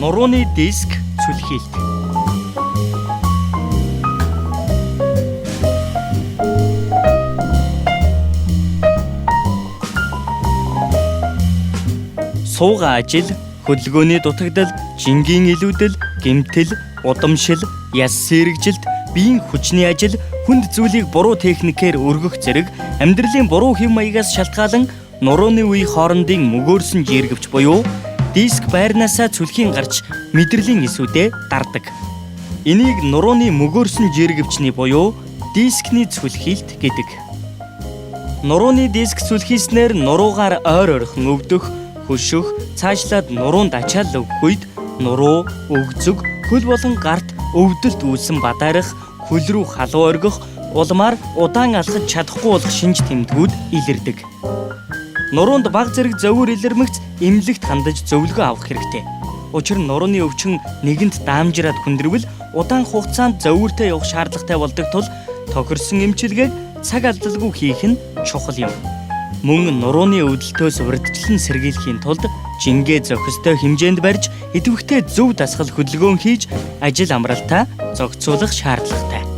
Нурууны диск цүлхийлт. Сууга ажил, хөдөлгөөний дутагдал, жингийн илүүдэл, гэмтэл, удамшил, яс сэрэгжилт, биеийн хүчний ажил, хүнд зүйлийг буруу техникээр өргөх зэрэг амьдралын буруу хэв маягаас шалтгаалan нурууны үе хоорондын мөгөөрсөн жиргэвч буюу диск байрнаасаа цүлхийн гарч мэдрэлийн эсүүдээ дардаг. Энийг нурууны мөгөөрсөн жиргэвчний буюу дискний цүлхийлт гэдэг. Нурууны диск цүлхийснээр нуруугаар ойр орхин өвдөх, хөшөх, цаашлаад нуруунд ачаал өгөх үед нуруу, өгзөг, хөл болон гарт өвдөлт үүсэн бадарах, хөл рүү халуу оргих, улмаар удаан алхаж чадахгүй болох шинж тэмдгүүд илэрдэг. Нуруунд баг зэрэг зовир илэрмэгц эмнэлэгт хандаж зөвлөгөө авах хэрэгтэй. Учир нь нурууны өвчин нэгэнт даамжраад хүндрвэл удаан хугацаанд зовиртой явах шаардлагатай болдог тул тохирсон эмчилгээг цаг алдалгүй хийх нь чухал юм. Мөн нурууны өвдөлтөөс урьдчилан сэргийлэхийн тулд жингээ зохистой хэмжээнд барьж идэвхтэй зөв дасгал хөдөлгөөн хийж ажил амралтаа зохицуулах шаардлагатай.